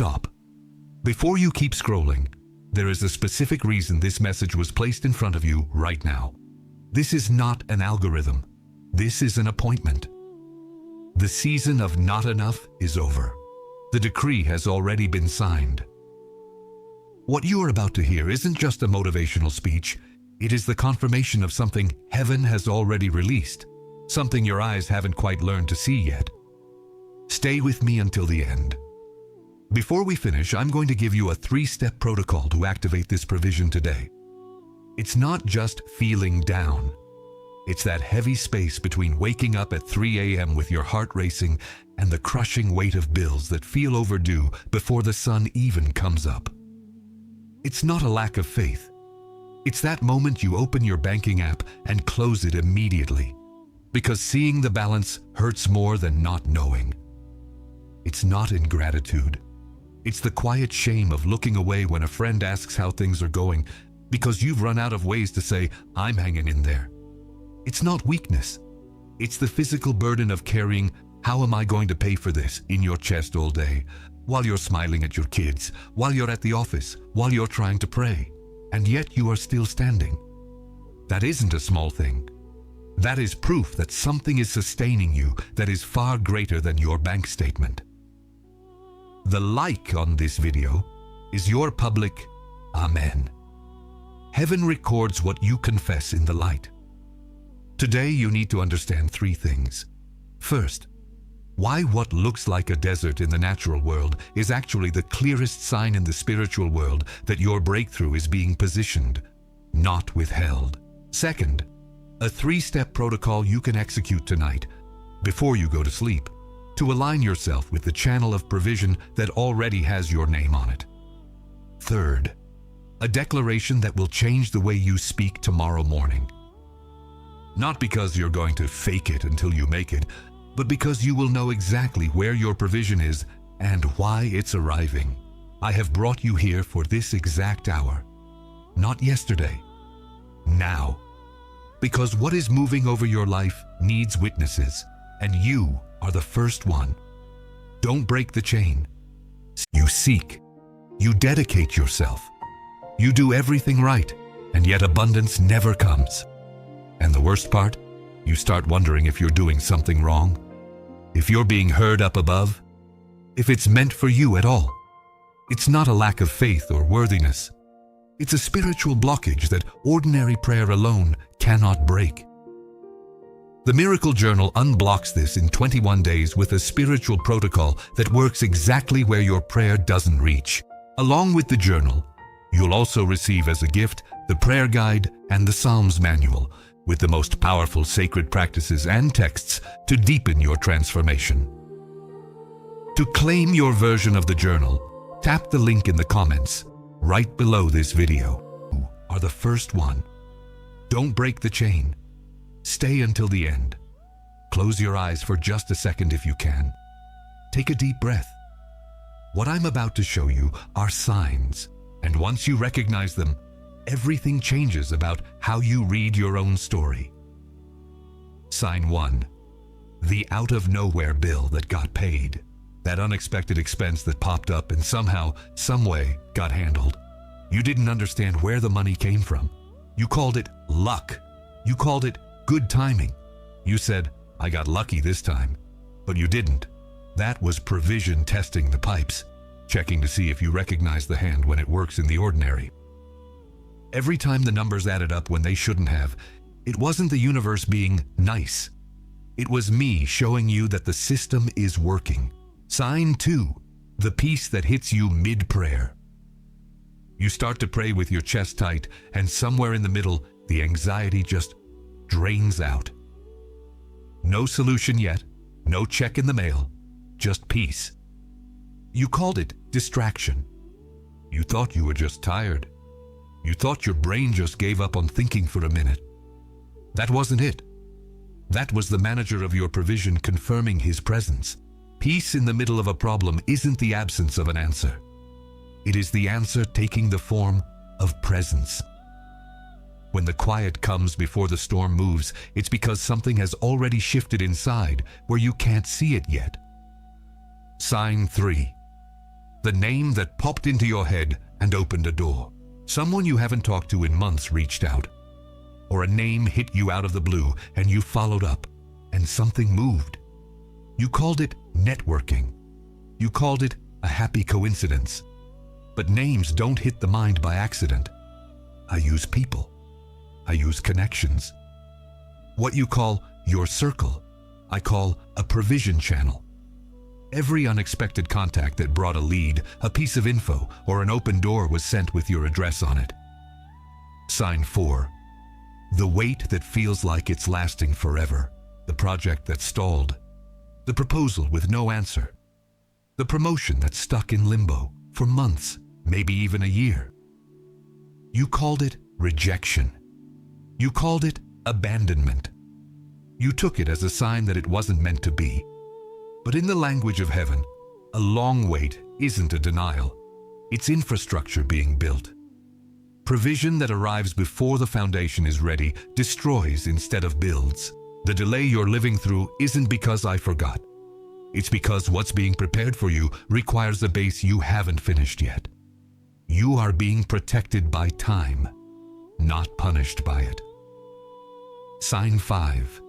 stop. Before you keep scrolling, there is a specific reason this message was placed in front of you right now. This is not an algorithm. This is an appointment. The season of not enough is over. The decree has already been signed. What you are about to hear isn't just a motivational speech. It is the confirmation of something heaven has already released, something your eyes haven't quite learned to see yet. Stay with me until the end. Before we finish, I'm going to give you a 3-step protocol to activate this provision today. It's not just feeling down. It's that heavy space between waking up at 3 a.m. with your heart racing and the crushing weight of bills that feel overdue before the sun even comes up. It's not a lack of faith. It's that moment you open your banking app and close it immediately, because seeing the balance hurts more than not knowing. It's not ingratitude. It's the quiet shame of looking away when a friend asks how things are going because you've run out of ways to say, "I'm hanging in there." It's not weakness. It's the physical burden of carrying, "How am I going to pay for this?" in your chest all day, while you're smiling at your kids, while you're at the office, while you're trying to pray, and yet you are still standing. That isn't a small thing. That is proof that something is sustaining you that is far greater than your bank statement. The like on this video is your public Amen. Heaven records what you confess in the light. Today you need to understand 3 things. First, why what looks like a desert in the natural world is actually the clearest sign in the spiritual world that your breakthrough is being positioned, not withheld. Second, a 3-step protocol you can execute tonight, before you go to sleep, to align yourself with the channel of provision that already has your name on it. Third, a declaration that will change the way you speak tomorrow morning. Not because you're going to fake it until you make it, but because you will know exactly where your provision is and why it's arriving. I have brought you here for this exact hour. Not yesterday. Now. Because what is moving over your life needs witnesses, and you are the first one. Don't break the chain. You seek. You dedicate yourself. You do everything right, and yet abundance never comes. And the worst part, you start wondering if you're doing something wrong, if you're being heard up above, if it's meant for you at all. It's not a lack of faith or worthiness. It's a spiritual blockage that ordinary prayer alone cannot break. The Miracle Journal unblocks this in 21 days with a spiritual protocol that works exactly where your prayer doesn't reach. Along with the journal, you'll also receive as a gift the prayer guide and the Psalms manual, with the most powerful sacred practices and texts to deepen your transformation. To claim your version of the journal, tap the link in the comments right below this video. You are the first one. Don't break the chain. Stay until the end. Close your eyes for just a second if you can. Take a deep breath. What I'm about to show you are signs, and once you recognize them, everything changes about how you read your own story. Sign 1. The out-of-nowhere bill that got paid. That unexpected expense that popped up and somehow, someway, got handled. You didn't understand where the money came from. You called it luck. You called it good timing. You said, "I got lucky this time." But you didn't. That was provision testing the pipes, checking to see if you recognize the hand when it works in the ordinary. Every time the numbers added up when they shouldn't have, it wasn't the universe being nice. It was me showing you that the system is working. Sign 2, the peace that hits you mid-prayer. You start to pray with your chest tight, and somewhere in the middle, the anxiety just drains out. No solution yet, no check in the mail, just peace. You called it distraction. You thought you were just tired. You thought your brain just gave up on thinking for a minute. That wasn't it. That was the manager of your provision confirming his presence. Peace in the middle of a problem isn't the absence of an answer. It is the answer taking the form of presence. When the quiet comes before the storm moves, it's because something has already shifted inside where you can't see it yet. Sign 3. The name that popped into your head and opened a door. Someone you haven't talked to in months reached out. Or a name hit you out of the blue and you followed up, and something moved. You called it networking. You called it a happy coincidence. But names don't hit the mind by accident. I use people. I use connections. What you call your circle, I call a provision channel. Every unexpected contact that brought a lead, a piece of info, or an open door was sent with your address on it. Sign 4. The wait that feels like it's lasting forever. The project that stalled. The proposal with no answer. The promotion that's stuck in limbo for months, maybe even a year. You called it rejection. You called it abandonment. You took it as a sign that it wasn't meant to be. But in the language of heaven, a long wait isn't a denial. It's infrastructure being built. Provision that arrives before the foundation is ready destroys instead of builds. The delay you're living through isn't because I forgot. It's because what's being prepared for you requires a base you haven't finished yet. You are being protected by time, not punished by it. Sign 5.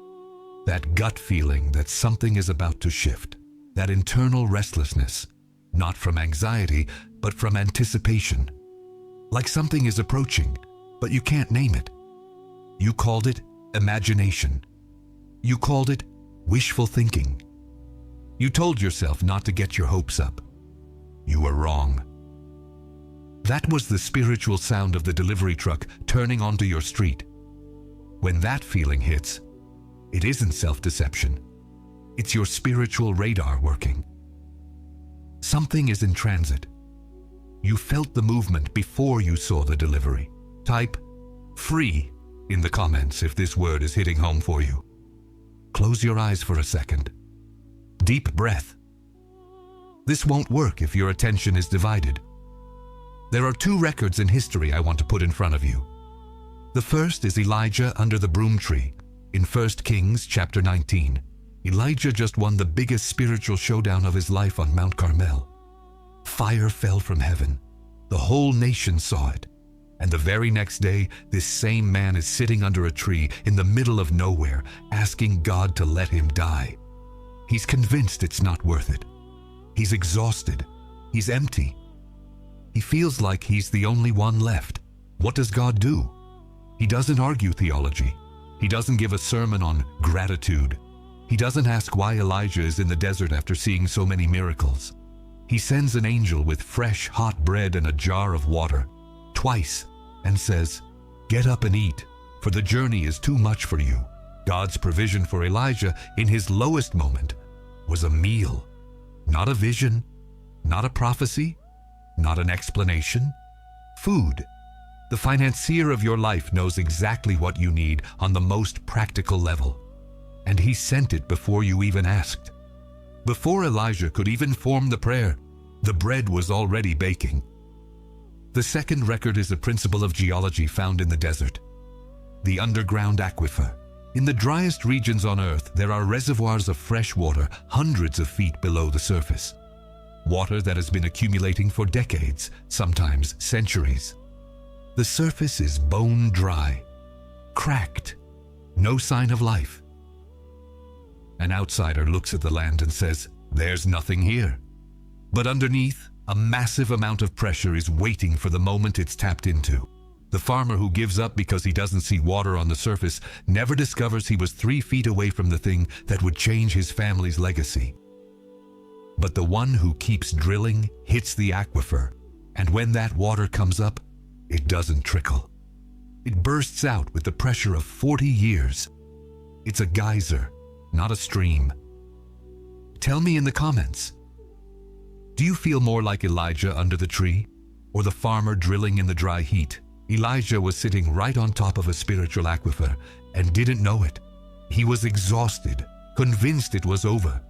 That gut feeling that something is about to shift. That internal restlessness, not from anxiety, but from anticipation. Like something is approaching, but you can't name it. You called it imagination. You called it wishful thinking. You told yourself not to get your hopes up. You were wrong. That was the spiritual sound of the delivery truck turning onto your street. When that feeling hits, it isn't self-deception. It's your spiritual radar working. Something is in transit. You felt the movement before you saw the delivery. Type "free" in the comments if this word is hitting home for you. Close your eyes for a second. Deep breath. This won't work if your attention is divided. There are 2 records in history I want to put in front of you. The first is Elijah under the broom tree in 1 Kings chapter 19. Elijah just won the biggest spiritual showdown of his life on Mount Carmel. Fire fell from heaven. The whole nation saw it. And the very next day, this same man is sitting under a tree in the middle of nowhere, asking God to let him die. He's convinced it's not worth it. He's exhausted. He's empty. He feels like he's the only one left. What does God do? He doesn't argue theology. He doesn't give a sermon on gratitude. He doesn't ask why Elijah is in the desert after seeing so many miracles. He sends an angel with fresh, hot bread and a jar of water, twice, and says, "Get up and eat, for the journey is too much for you." God's provision for Elijah in his lowest moment was a meal, not a vision, not a prophecy, not an explanation. Food. The financier of your life knows exactly what you need on the most practical level. And he sent it before you even asked. Before Elijah could even form the prayer, the bread was already baking. The second record is a principle of geology found in the desert. The underground aquifer. In the driest regions on Earth, there are reservoirs of fresh water hundreds of feet below the surface. Water that has been accumulating for decades, sometimes centuries. The surface is bone dry, cracked, no sign of life. An outsider looks at the land and says, "There's nothing here." But underneath, a massive amount of pressure is waiting for the moment it's tapped into. The farmer who gives up because he doesn't see water on the surface never discovers he was 3 feet away from the thing that would change his family's legacy. But the one who keeps drilling hits the aquifer, and when that water comes up, it doesn't trickle. It bursts out with the pressure of 40 years. It's a geyser, not a stream. Tell me in the comments, do you feel more like Elijah under the tree, or the farmer drilling in the dry heat? Elijah was sitting right on top of a spiritual aquifer and didn't know it. He was exhausted, convinced it was over,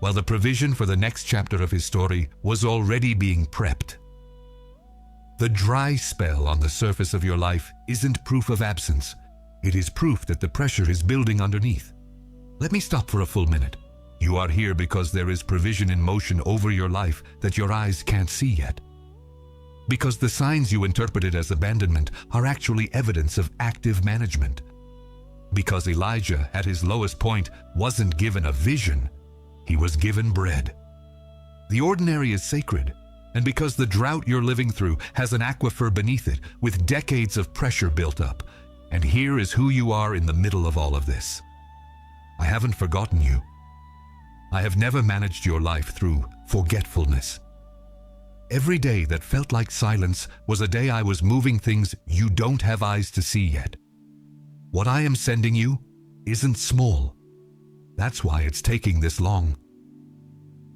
while the provision for the next chapter of his story was already being prepped. The dry spell on the surface of your life isn't proof of absence. It is proof that the pressure is building underneath. Let me stop for a full minute. You are here because there is provision in motion over your life that your eyes can't see yet. Because the signs you interpreted as abandonment are actually evidence of active management. Because Elijah, at his lowest point, wasn't given a vision, he was given bread. The ordinary is sacred, and because the drought you're living through has an aquifer beneath it with decades of pressure built up, and here is who you are in the middle of all of this. I haven't forgotten you. I have never managed your life through forgetfulness. Every day that felt like silence was a day I was moving things you don't have eyes to see yet. What I am sending you isn't small. That's why it's taking this long.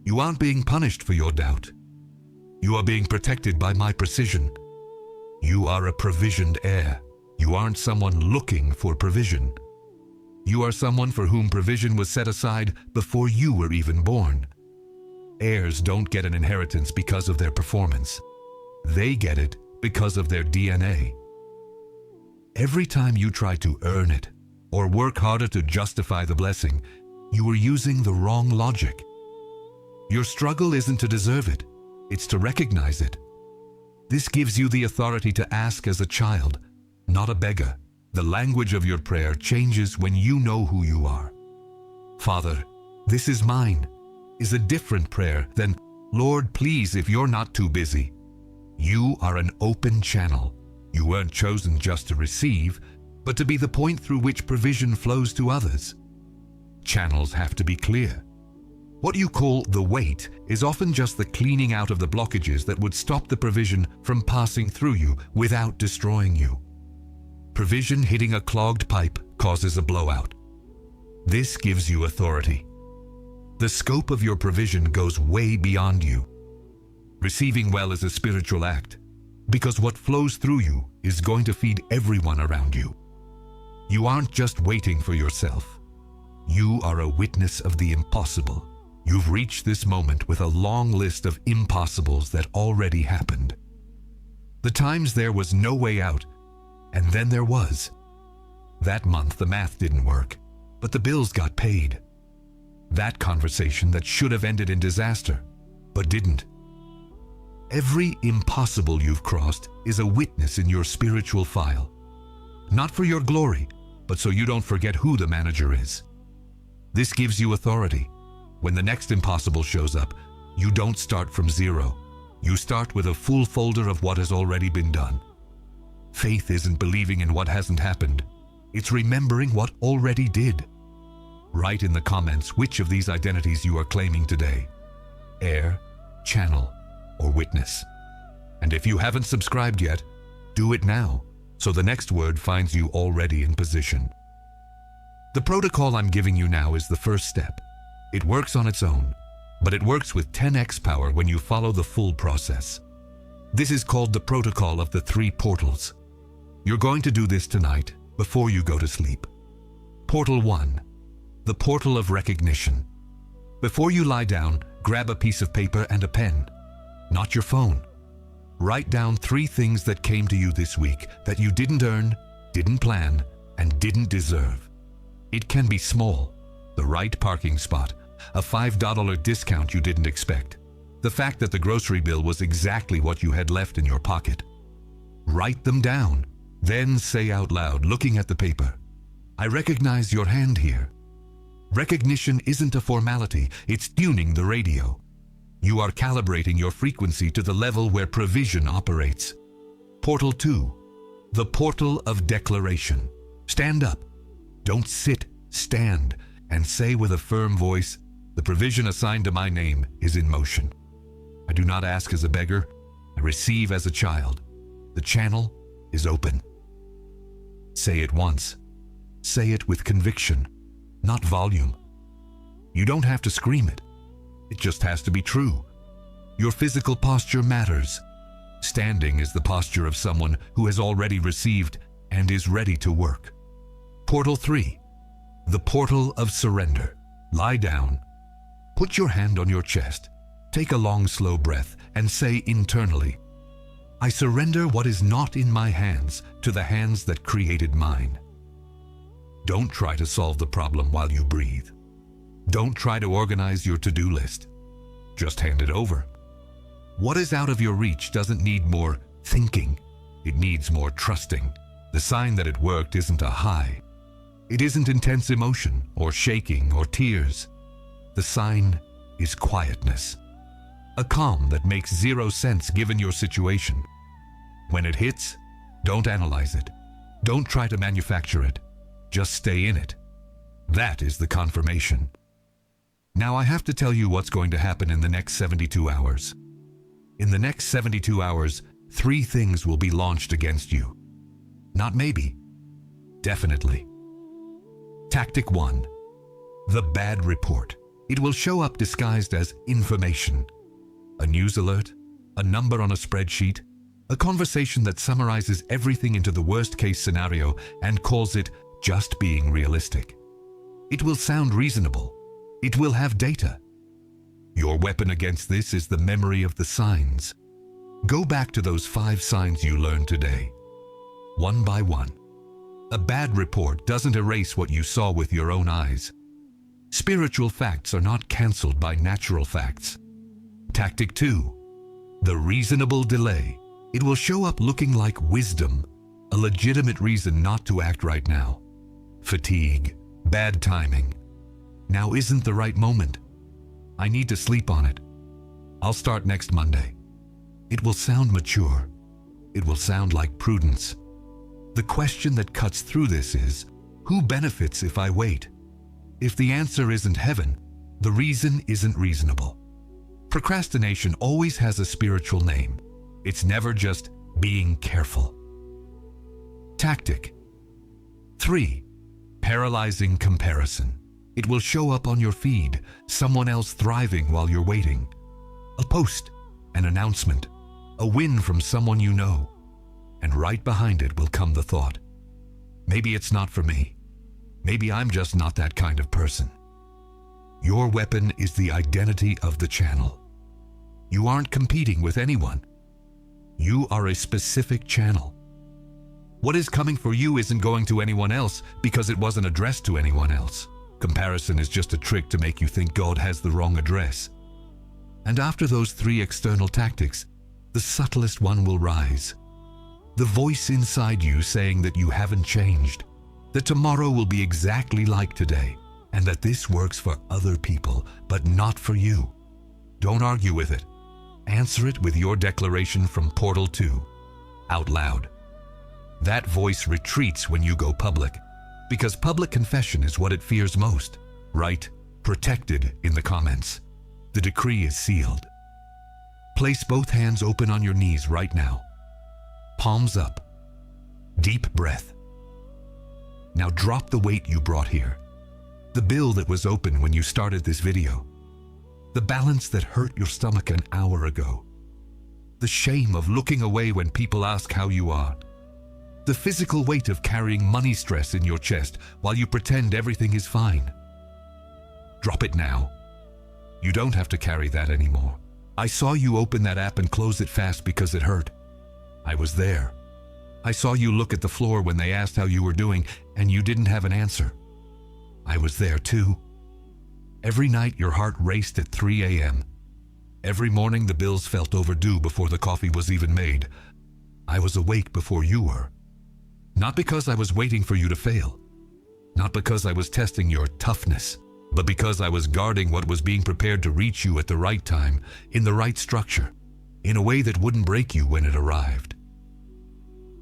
You aren't being punished for your doubt. You are being protected by my precision. You are a provisioned heir. You aren't someone looking for provision. You are someone for whom provision was set aside before you were even born. Heirs don't get an inheritance because of their performance. They get it because of their DNA. Every time you try to earn it or work harder to justify the blessing, you are using the wrong logic. Your struggle isn't to deserve it, it's to recognize it. This gives you the authority to ask as a child, not a beggar. The language of your prayer changes when you know who you are. Father, this is mine, is a different prayer than, Lord, please, if you're not too busy. You are an open channel. You weren't chosen just to receive, but to be the point through which provision flows to others. Channels have to be clear. What you call the weight is often just the cleaning out of the blockages that would stop the provision from passing through you without destroying you. Provision hitting a clogged pipe causes a blowout. This gives you authority. The scope of your provision goes way beyond you. Receiving well is a spiritual act, because what flows through you is going to feed everyone around you. You aren't just waiting for yourself. You are a witness of the impossible. You've reached this moment with a long list of impossibles that already happened. The times there was no way out, and then there was. That month the math didn't work, but the bills got paid. That conversation that should have ended in disaster, but didn't. Every impossible you've crossed is a witness in your spiritual file. Not for your glory, but so you don't forget who the manager is. This gives you authority. When the next impossible shows up, you don't start from zero. You start with a full folder of what has already been done. Faith isn't believing in what hasn't happened. It's remembering what already did. Write in the comments which of these identities you are claiming today: heir, channel, or witness. And if you haven't subscribed yet, do it now, so the next word finds you already in position. The protocol I'm giving you now is the first step. It works on its own, but it works with 10x power when you follow the full process. This is called the protocol of the 3 portals. You're going to do this tonight before you go to sleep. Portal 1, the portal of recognition. Before you lie down, grab a piece of paper and a pen, not your phone. Write down 3 things that came to you this week that you didn't earn, didn't plan, and didn't deserve. It can be small: the right parking spot, a $5 discount you didn't expect, the fact that the grocery bill was exactly what you had left in your pocket. Write them down, then say out loud, looking at the paper, I recognize your hand here. Recognition isn't a formality, it's tuning the radio. You are calibrating your frequency to the level where provision operates. Portal 2, the portal of declaration. Stand up. Don't sit, stand, and say with a firm voice, the provision assigned to my name is in motion. I do not ask as a beggar, I receive as a child. The channel is open. Say it once. Say it with conviction, not volume. You don't have to scream it. It just has to be true. Your physical posture matters. Standing is the posture of someone who has already received and is ready to work. Portal 3, the portal of surrender. Lie down. Put your hand on your chest. Take a long, slow breath and say internally, I surrender what is not in my hands to the hands that created mine. Don't try to solve the problem while you breathe. Don't try to organize your to-do list. Just hand it over. What is out of your reach doesn't need more thinking. It needs more trusting. The sign that it worked isn't a high. It isn't intense emotion or shaking or tears. The sign is quietness. A calm that makes zero sense given your situation. When it hits, don't analyze it. Don't try to manufacture it. Just stay in it. That is the confirmation. Now I have to tell you what's going to happen in the next 72 hours. In the next 72 hours, 3 things will be launched against you. Not maybe. Definitely. Tactic 1. The bad report. It will show up disguised as information. A news alert, a number on a spreadsheet, a conversation that summarizes everything into the worst-case scenario and calls it just being realistic. It will sound reasonable. It will have data. Your weapon against this is the memory of the signs. Go back to those 5 signs you learned today, one by one. A bad report doesn't erase what you saw with your own eyes. Spiritual facts are not canceled by natural facts. Tactic 2. The reasonable delay. It will show up looking like wisdom, a legitimate reason not to act right now. Fatigue, bad timing. Now isn't the right moment. I need to sleep on it. I'll start next Monday. It will sound mature. It will sound like prudence. The question that cuts through this is, who benefits if I wait? If the answer isn't heaven, the reason isn't reasonable. Procrastination always has a spiritual name. It's never just being careful. Tactic 3. Paralyzing comparison. It will show up on your feed, someone else thriving while you're waiting. A post, an announcement, a win from someone you know. And right behind it will come the thought, maybe it's not for me. Maybe I'm just not that kind of person. Your weapon is the identity of the channel. You aren't competing with anyone. You are a specific channel. What is coming for you isn't going to anyone else because it wasn't addressed to anyone else. Comparison is just a trick to make you think God has the wrong address. And after those 3 external tactics, the subtlest one will rise. The voice inside you saying that you haven't changed, that tomorrow will be exactly like today, and that this works for other people, but not for you. Don't argue with it. Answer it with your declaration from Portal 2, out loud. That voice retreats when you go public, because public confession is what it fears most. Write, protected in the comments. The decree is sealed. Place both hands open on your knees right now. Palms up. Deep breath. Now drop the weight you brought here. The bill that was open when you started this video. The balance that hurt your stomach an hour ago. The shame of looking away when people ask how you are. The physical weight of carrying money stress in your chest while you pretend everything is fine. Drop it now. You don't have to carry that anymore. I saw you open that app and close it fast because it hurt. I was there. I saw you look at the floor when they asked how you were doing and you didn't have an answer. I was there too. Every night your heart raced at 3 a.m. Every morning the bills felt overdue before the coffee was even made. I was awake before you were. Not because I was waiting for you to fail. Not because I was testing your toughness, but because I was guarding what was being prepared to reach you at the right time, in the right structure, in a way that wouldn't break you when it arrived.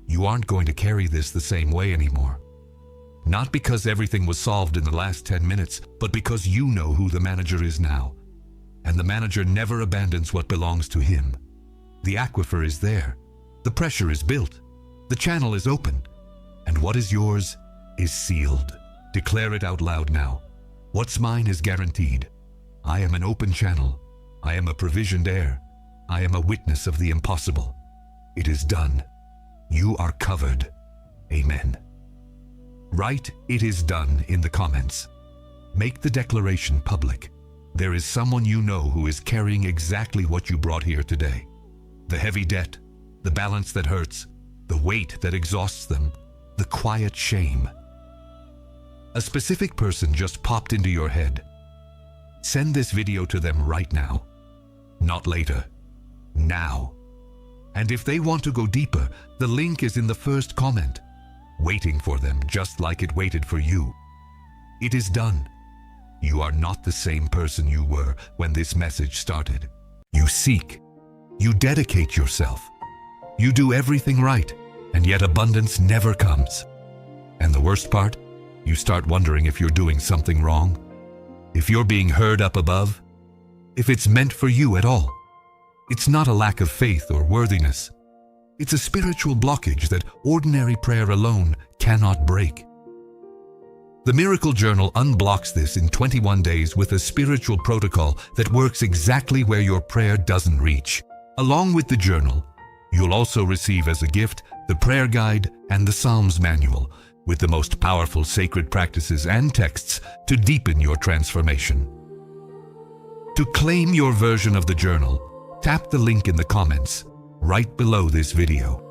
You aren't going to carry this the same way anymore. Not because everything was solved in the last 10 minutes, but because you know who the manager is now. And the manager never abandons what belongs to him. The aquifer is there. The pressure is built. The channel is open. And what is yours is sealed. Declare it out loud now. What's mine is guaranteed. I am an open channel. I am a provisioned heir. I am a witness of the impossible. It is done. You are covered. Amen. Write "it is done" in the comments. Make the declaration public. There is someone you know who is carrying exactly what you brought here today. The heavy debt, the balance that hurts, the weight that exhausts them, the quiet shame. A specific person just popped into your head. Send this video to them right now. Not later. Now. And if they want to go deeper, the link is in the first comment, waiting for them just like it waited for you. It is done. You are not the same person you were when this message started. You seek. You dedicate yourself. You do everything right, and yet abundance never comes. And the worst part? You start wondering if you're doing something wrong, if you're being heard up above, if it's meant for you at all. It's not a lack of faith or worthiness. It's a spiritual blockage that ordinary prayer alone cannot break. The Miracle Journal unblocks this in 21 days with a spiritual protocol that works exactly where your prayer doesn't reach. Along with the journal, you'll also receive as a gift the prayer guide and the Psalms manual with the most powerful sacred practices and texts to deepen your transformation. To claim your version of the journal, tap the link in the comments right below this video.